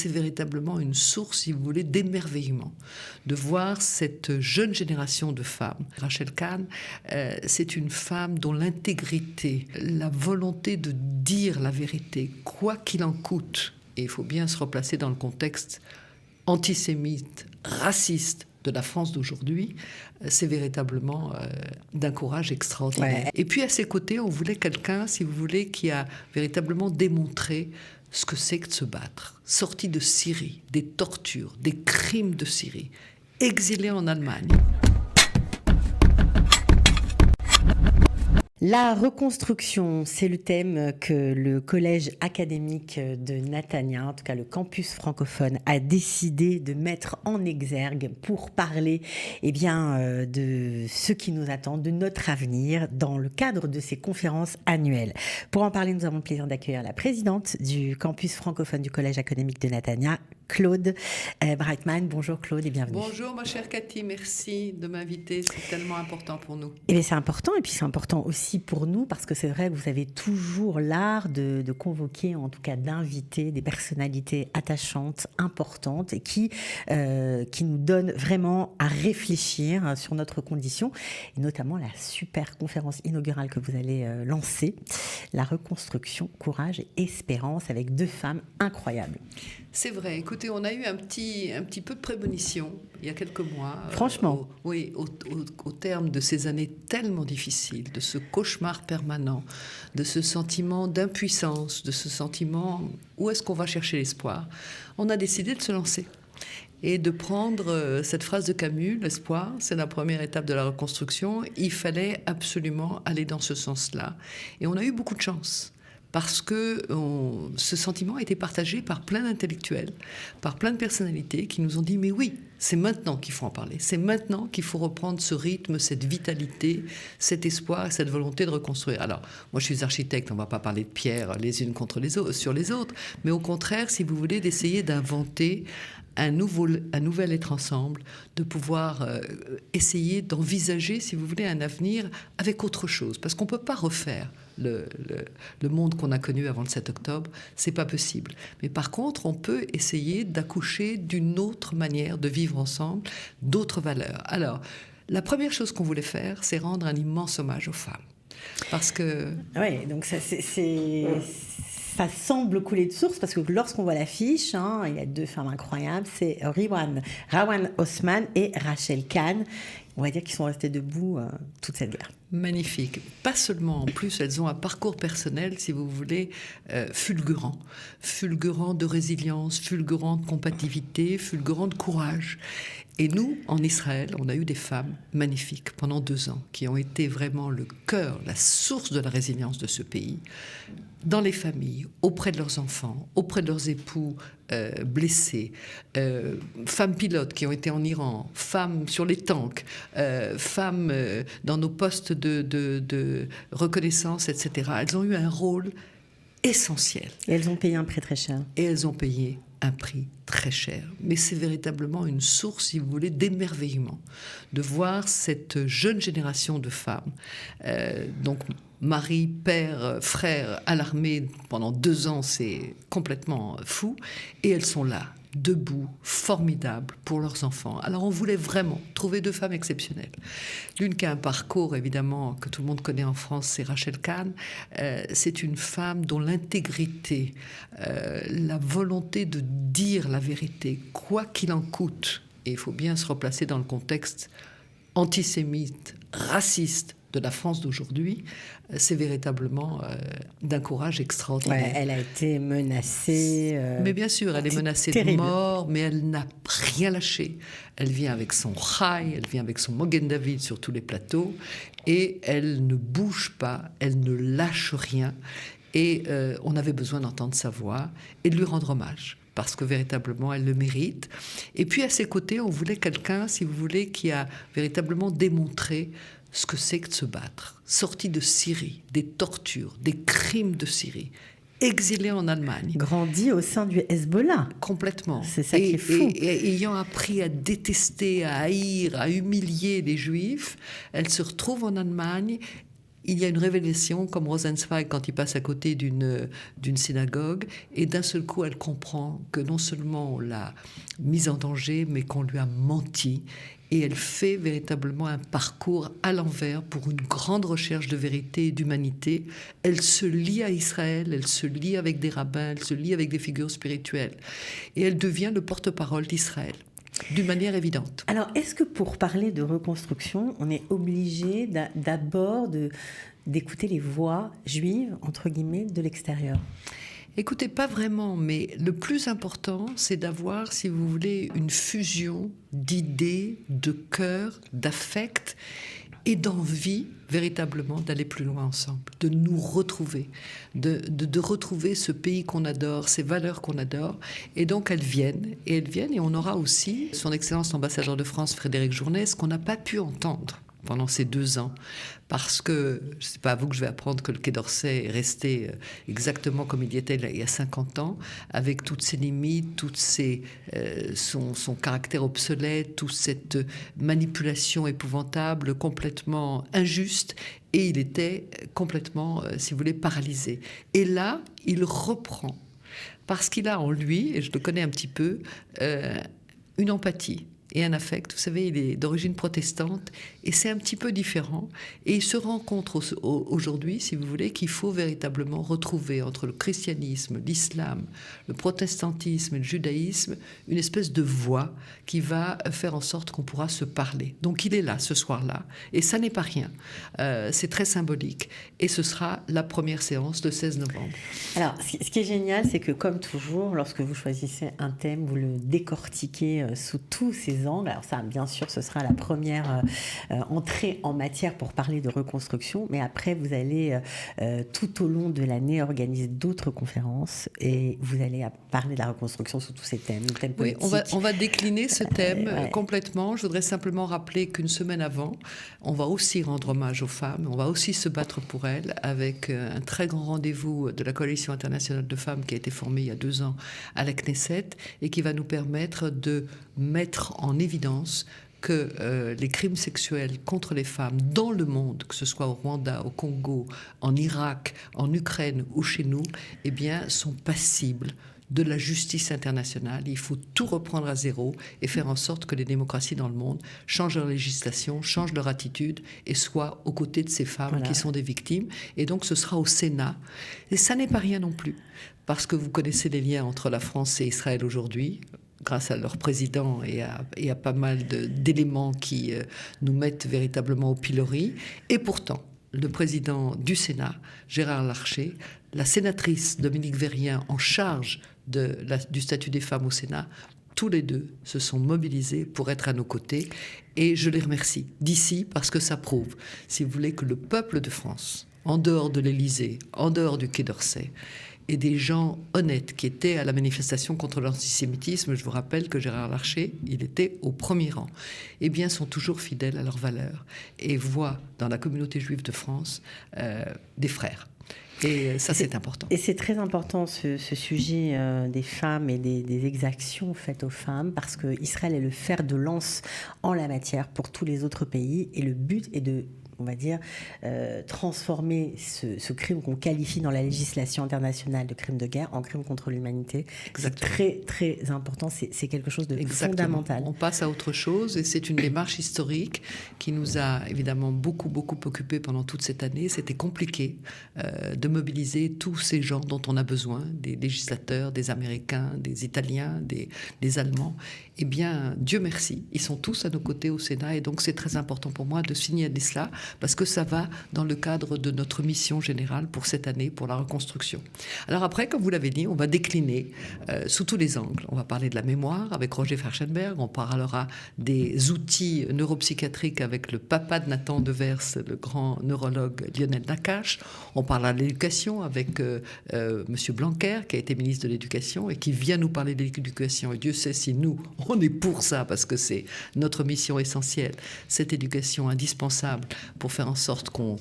c'est véritablement une source, si vous voulez, d'émerveillement de voir cette jeune génération de femmes. Rachel Kahn, c'est une femme dont l'intégrité, la volonté de dire la vérité, quoi qu'il en coûte, et il faut bien se replacer dans le contexte antisémite, raciste de la France d'aujourd'hui, c'est véritablement d'un courage extraordinaire. Ouais. Et puis à ses côtés, on voulait quelqu'un, si vous voulez, qui a véritablement démontré ce que c'est que de se battre. Sorti de Syrie, des tortures, des crimes de Syrie, exilé en Allemagne. La reconstruction, c'est le thème que le collège académique de Natania, en tout cas le campus francophone, a décidé de mettre en exergue pour parler de ce qui nous attend, de notre avenir, dans le cadre de ces conférences annuelles. Pour en parler, nous avons le plaisir d'accueillir la présidente du campus francophone du collège académique de Natania, Claude Breitman. Bonjour Claude et bienvenue. Bonjour ma chère Cathy, merci de m'inviter, c'est tellement important pour nous. Et bien c'est important, et puis c'est important aussi pour nous, parce que c'est vrai que vous avez toujours l'art de convoquer, en tout cas d'inviter des personnalités attachantes, importantes, et qui nous donnent vraiment à réfléchir sur notre condition, et notamment la super conférence inaugurale que vous allez lancer, la reconstruction, courage et espérance, avec 2 femmes incroyables. C'est vrai. Écoutez, on a eu un petit peu de prémonition il y a quelques mois. Franchement. Au terme de ces années tellement difficiles, de ce cauchemar permanent, de ce sentiment d'impuissance, de ce sentiment où est-ce qu'on va chercher l'espoir, on a décidé de se lancer et de prendre cette phrase de Camus, l'espoir, c'est la première étape de la reconstruction. Il fallait absolument aller dans ce sens-là. Et on a eu beaucoup de chance. Parce que ce sentiment a été partagé par plein d'intellectuels, par plein de personnalités qui nous ont dit « Mais oui, c'est maintenant qu'il faut en parler, c'est maintenant qu'il faut reprendre ce rythme, cette vitalité, cet espoir, cette volonté de reconstruire. » Alors, moi je suis architecte, on ne va pas parler de pierres les unes contre les autres, sur les autres, mais au contraire, si vous voulez, d'essayer d'inventer un nouvel être ensemble, de pouvoir essayer d'envisager, si vous voulez, un avenir avec autre chose. Parce qu'on ne peut pas refaire le monde qu'on a connu avant le 7 octobre, c'est pas possible. Mais par contre, on peut essayer d'accoucher d'une autre manière de vivre ensemble, d'autres valeurs. Alors, la première chose qu'on voulait faire, c'est rendre un immense hommage aux femmes. Parce que... Oui, donc ça semble couler de source, parce que lorsqu'on voit l'affiche, il y a 2 femmes incroyables, c'est Rawan Osman et Rachel Kahn. On va dire qu'ils sont restés debout toute cette guerre. Magnifique. Pas seulement, en plus, elles ont un parcours personnel, si vous voulez, fulgurant. Fulgurant de résilience, fulgurant de combativité, fulgurant de courage. Et nous, en Israël, on a eu des femmes magnifiques pendant 2 ans, qui ont été vraiment le cœur, la source de la résilience de ce pays, dans les familles, auprès de leurs enfants, auprès de leurs époux blessés, femmes pilotes qui ont été en Iran, femmes sur les tanks, femmes dans nos postes de reconnaissance, etc. Elles ont eu un rôle essentiel. Et elles ont payé un prix très cher. Et elles ont payé un prix très cher. Mais c'est véritablement une source, si vous voulez, d'émerveillement de voir cette jeune génération de femmes. Donc, mari, père, frère à l'armée pendant 2 ans, c'est complètement fou. Et elles sont là, debout, formidables pour leurs enfants. Alors on voulait vraiment trouver 2 femmes exceptionnelles. L'une qui a un parcours, évidemment, que tout le monde connaît en France, c'est Rachel Kahn. C'est une femme dont l'intégrité, la volonté de dire la vérité, quoi qu'il en coûte, et il faut bien se replacer dans le contexte antisémite, raciste, de la France d'aujourd'hui, c'est véritablement d'un courage extraordinaire. Ouais, elle a été menacée. Mais bien sûr, elle est menacée de mort, mais elle n'a rien lâché. Elle vient avec son Chai, elle vient avec son Mogen David sur tous les plateaux, et elle ne bouge pas, elle ne lâche rien. Et on avait besoin d'entendre sa voix et de lui rendre hommage, parce que véritablement, elle le mérite. Et puis, à ses côtés, on voulait quelqu'un, si vous voulez, qui a véritablement démontré ce que c'est que de se battre. Sorti de Syrie, des tortures, des crimes de Syrie, exilé en Allemagne. Grandi au sein du Hezbollah. Complètement. C'est ça qui est fou. Et ayant appris à détester, à haïr, à humilier les Juifs, elle se retrouve en Allemagne il y a une révélation, comme Rosenzweig quand il passe à côté d'une synagogue, et d'un seul coup, elle comprend que non seulement on l'a mise en danger, mais qu'on lui a menti. Et elle fait véritablement un parcours à l'envers pour une grande recherche de vérité et d'humanité. Elle se lie à Israël, elle se lie avec des rabbins, elle se lie avec des figures spirituelles. Et elle devient le porte-parole d'Israël, d'une manière évidente. Alors, est-ce que pour parler de reconstruction, on est obligé d'abord d'écouter les voix juives, entre guillemets, de l'extérieur ? Écoutez, pas vraiment, mais le plus important, c'est d'avoir, si vous voulez, une fusion d'idées, de cœur, d'affect et d'envie véritablement d'aller plus loin ensemble, de nous retrouver, de retrouver ce pays qu'on adore, ces valeurs qu'on adore. Et donc elles viennent, et on aura aussi son Excellence l'ambassadeur de France, Frédéric Journès, qu'on n'a pas pu entendre pendant ces 2 ans, parce que, c'est pas à vous que je vais apprendre que le Quai d'Orsay est resté exactement comme il y était il y a 50 ans, avec toutes ses limites, son caractère obsolète, toute cette manipulation épouvantable, complètement injuste, et il était complètement, si vous voulez, paralysé. Et là, il reprend, parce qu'il a en lui, et je le connais un petit peu, une empathie et un affect. Vous savez, il est d'origine protestante et c'est un petit peu différent. Et il se rend compte aujourd'hui, si vous voulez, qu'il faut véritablement retrouver entre le christianisme, l'islam, le protestantisme et le judaïsme une espèce de voie qui va faire en sorte qu'on pourra se parler. Donc il est là ce soir-là et ça n'est pas rien. C'est très symbolique et ce sera la première séance le 16 novembre. Alors, ce qui est génial, c'est que comme toujours, lorsque vous choisissez un thème, vous le décortiquez sous tous ses angles. Alors ça, bien sûr, ce sera la première entrée en matière pour parler de reconstruction, mais après, vous allez tout au long de l'année organiser d'autres conférences et vous allez parler de la reconstruction sous tous ces thèmes, le thème politique. Oui, on va décliner ce thème complètement. Je voudrais simplement rappeler qu'une semaine avant, on va aussi rendre hommage aux femmes, on va aussi se battre pour elles avec un très grand rendez-vous de la Coalition internationale de femmes qui a été formée il y a 2 ans à la Knesset et qui va nous permettre de mettre en évidence que les crimes sexuels contre les femmes dans le monde, que ce soit au Rwanda, au Congo, en Irak, en Ukraine ou chez nous, eh bien, sont passibles de la justice internationale. Il faut tout reprendre à zéro et faire en sorte que les démocraties dans le monde changent leur législation, changent leur attitude et soient aux côtés de ces femmes qui sont des victimes. Et donc ce sera au Sénat. Et ça n'est pas rien non plus, parce que vous connaissez les liens entre la France et Israël aujourd'hui, grâce à leur président et à pas mal d'éléments qui nous mettent véritablement au pilori. Et pourtant, le président du Sénat, Gérard Larcher, la sénatrice Dominique Vérien en charge du statut des femmes au Sénat, tous les deux se sont mobilisés pour être à nos côtés et je les remercie d'ici parce que ça prouve, si vous voulez, que le peuple de France, en dehors de l'Élysée, en dehors du Quai d'Orsay, et des gens honnêtes qui étaient à la manifestation contre l'antisémitisme, je vous rappelle que Gérard Larcher, il était au premier rang, eh bien, sont toujours fidèles à leurs valeurs et voient dans la communauté juive de France des frères. Et ça, c'est important. Et c'est très important, ce sujet des femmes et des exactions faites aux femmes, parce qu'Israël est le fer de lance en la matière pour tous les autres pays. Et le but est de, on va dire, transformer ce crime qu'on qualifie dans la législation internationale de crime de guerre en crime contre l'humanité. Exactement. C'est très, très important, c'est quelque chose de fondamental. On passe à autre chose et c'est une démarche historique qui nous a évidemment beaucoup occupés pendant toute cette année. C'était compliqué de mobiliser tous ces gens dont on a besoin, des législateurs, des Américains, des Italiens, des Allemands. Eh bien, Dieu merci, ils sont tous à nos côtés au Sénat et donc c'est très important pour moi de signaler cela parce que ça va dans le cadre de notre mission générale pour cette année, pour la reconstruction. Alors après, comme vous l'avez dit, on va décliner sous tous les angles. On va parler de la mémoire avec Roger Ferchenberg, on parlera des outils neuropsychiatriques avec le papa de Nathan Devers, le grand neurologue Lionel Nakache. On parlera de l'éducation avec Monsieur Blanquer, qui a été ministre de l'Éducation et qui vient nous parler de l'éducation. Et Dieu sait si nous, on est pour ça, parce que c'est notre mission essentielle, cette éducation indispensable pour faire en sorte qu'on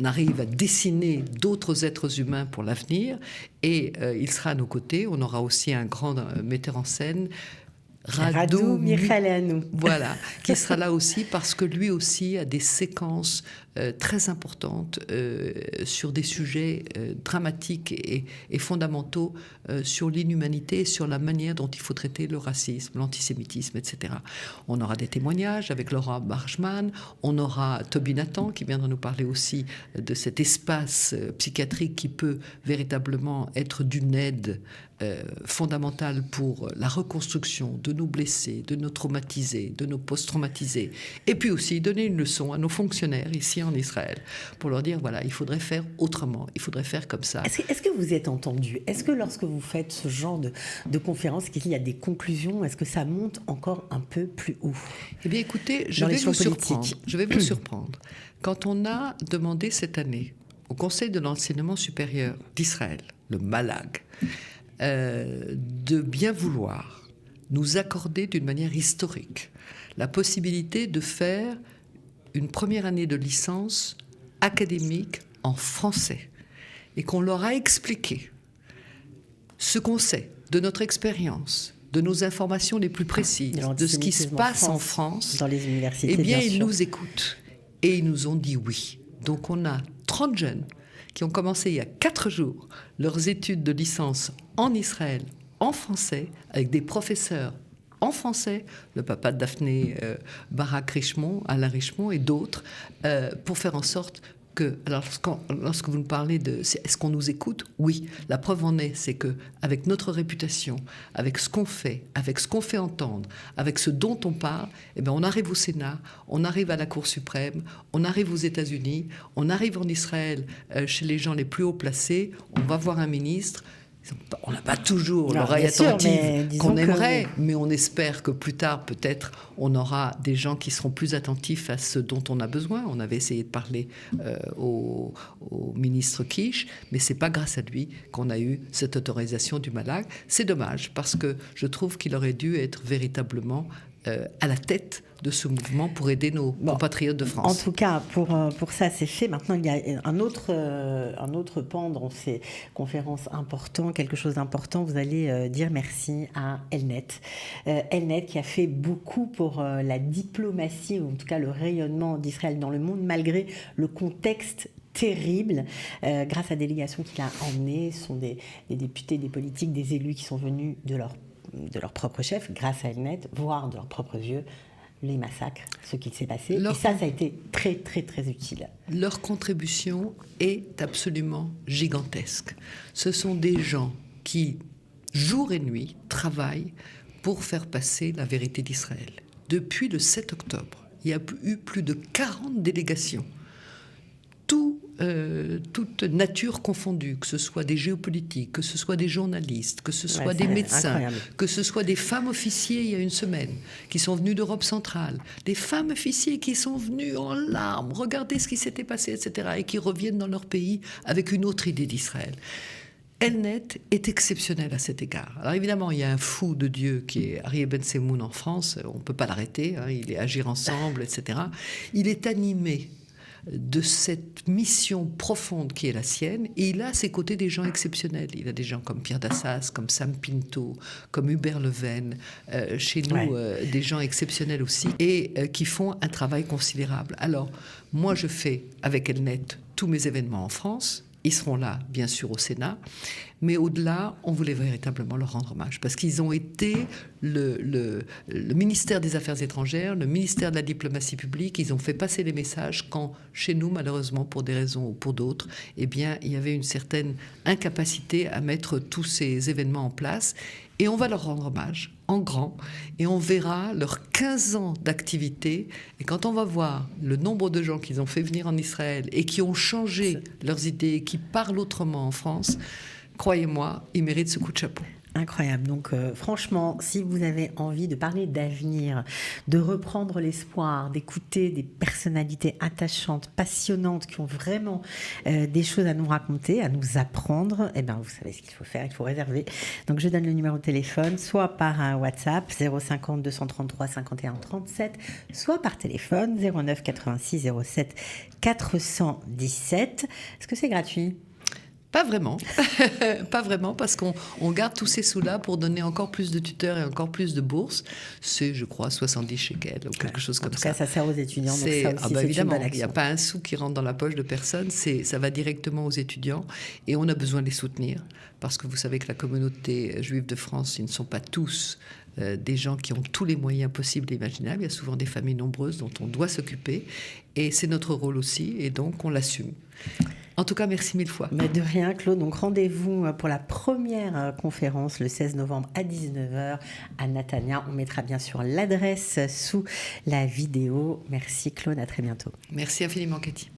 arrive à dessiner d'autres êtres humains pour l'avenir. Et il sera à nos côtés. On aura aussi un grand metteur en scène, Radu Michaleanu. Voilà, qui sera là aussi parce que lui aussi a des séquences très importantes sur des sujets dramatiques et fondamentaux sur l'inhumanité et sur la manière dont il faut traiter le racisme, l'antisémitisme, etc. On aura des témoignages avec Laura Bargman, on aura Toby Nathan qui viendra nous parler aussi de cet espace psychiatrique qui peut véritablement être d'une aide fondamentale pour la reconstruction de nos blessés, de nos traumatisés, de nos post-traumatisés, et puis aussi donner une leçon à nos fonctionnaires ici en Israël pour leur dire voilà, il faudrait faire autrement, il faudrait faire comme ça. Est-ce que vous êtes entendu? Est-ce que lorsque vous faites ce genre de conférence, qu'il y a des conclusions, est-ce que ça monte encore un peu plus haut? Eh bien écoutez, je vais vous surprendre. Quand on a demandé cette année au Conseil de l'enseignement supérieur d'Israël, le Malag, de bien vouloir nous accorder d'une manière historique la possibilité de faire une première année de licence académique en français et qu'on leur a expliqué ce qu'on sait de notre expérience, de nos informations les plus précises, de ce qui se passe en France, dans les universités, eh bien ils nous écoutent et ils nous ont dit oui. Donc on a 30 jeunes qui ont commencé il y a 4 jours leurs études de licence en Israël, en français, avec des professeurs en français, le papa de Daphné Barak Richemont, Alain Richemont et d'autres, pour faire en sorte que, alors lorsque vous nous parlez de est-ce qu'on nous écoute, oui, la preuve en est, c'est que avec notre réputation, avec ce qu'on fait, avec ce qu'on fait entendre, avec ce dont on parle, eh bien on arrive au Sénat, on arrive à la Cour suprême, on arrive aux États-Unis, on arrive en Israël chez les gens les plus haut placés, on va voir un ministre. On n'a pas toujours l'oreille attentive qu'on aimerait, mais on espère que plus tard, peut-être, on aura des gens qui seront plus attentifs à ce dont on a besoin. On avait essayé de parler au ministre Kish, mais ce n'est pas grâce à lui qu'on a eu cette autorisation du Malag. C'est dommage, parce que je trouve qu'il aurait dû être véritablement à la tête de ce mouvement pour aider nos compatriotes de France. En tout cas, pour ça, c'est fait. Maintenant, il y a un autre pan dans ces conférences importantes, quelque chose d'important. Vous allez dire merci à Elnet. Elnet qui a fait beaucoup pour la diplomatie, ou en tout cas le rayonnement d'Israël dans le monde, malgré le contexte terrible, grâce à la délégation qu'il a emmenée. Ce sont des députés, des politiques, des élus qui sont venus de leur propre chef, grâce à Elnet, voir de leurs propres yeux les massacres, ce qui s'est passé. Et ça a été très, très, très utile. Leur contribution est absolument gigantesque. Ce sont des gens qui, jour et nuit, travaillent pour faire passer la vérité d'Israël. Depuis le 7 octobre, il y a eu plus de 40 délégations, toute nature confondue, que ce soit des géopolitiques, que ce soit des journalistes, que ce soit des médecins, incroyable. Que ce soit des femmes officiers il y a une semaine, qui sont venues d'Europe centrale, des femmes officiers qui sont venues en larmes, regarder ce qui s'était passé, etc., et qui reviennent dans leur pays avec une autre idée d'Israël. Elnet est exceptionnel à cet égard. Alors évidemment, il y a un fou de Dieu qui est Aryeh Ben Semoun en France, on ne peut pas l'arrêter, il est Agir ensemble, etc. Il est animé de cette mission profonde qui est la sienne, et il a à ses côtés des gens exceptionnels. Il a des gens comme Pierre Dassas, comme Sam Pinto, comme Hubert Leven, chez nous des gens exceptionnels aussi, et qui font un travail considérable. Alors, moi je fais avec Elnet tous mes événements en France. Ils seront là, bien sûr, au Sénat. Mais au-delà, on voulait véritablement leur rendre hommage. Parce qu'ils ont été le ministère des Affaires étrangères, le ministère de la diplomatie publique. Ils ont fait passer les messages quand, chez nous, malheureusement, pour des raisons ou pour d'autres, eh bien, il y avait une certaine incapacité à mettre tous ces événements en place. Et on va leur rendre hommage en grand, et on verra leurs 15 ans d'activité. Et quand on va voir le nombre de gens qu'ils ont fait venir en Israël et qui ont changé leurs idées, qui parlent autrement en France, croyez-moi, ils méritent ce coup de chapeau. Incroyable. Donc franchement, si vous avez envie de parler d'avenir, de reprendre l'espoir, d'écouter des personnalités attachantes, passionnantes, qui ont vraiment des choses à nous raconter, à nous apprendre, eh bien vous savez ce qu'il faut faire, il faut réserver. Donc je donne le numéro de téléphone, soit par un WhatsApp 050 233 51 37, soit par téléphone 09 86 07 417. Est-ce que c'est gratuit ? Pas vraiment. Pas vraiment, parce qu'on garde tous ces sous-là pour donner encore plus de tuteurs et encore plus de bourses. C'est, je crois, 70 shekels ou quelque chose comme ça. En tout cas, ça sert aux étudiants, donc ça aussi, c'est évidemment, une bonne action. Il n'y a pas un sou qui rentre dans la poche de personne, ça va directement aux étudiants et on a besoin de les soutenir parce que vous savez que la communauté juive de France, ils ne sont pas tous des gens qui ont tous les moyens possibles et imaginables. Il y a souvent des familles nombreuses dont on doit s'occuper et c'est notre rôle aussi et donc on l'assume. En tout cas, merci mille fois. Mais de rien, Claude. Donc, rendez-vous pour la première conférence le 16 novembre à 19h à Natania. On mettra bien sûr l'adresse sous la vidéo. Merci, Claude. À très bientôt. Merci infiniment, Cathy.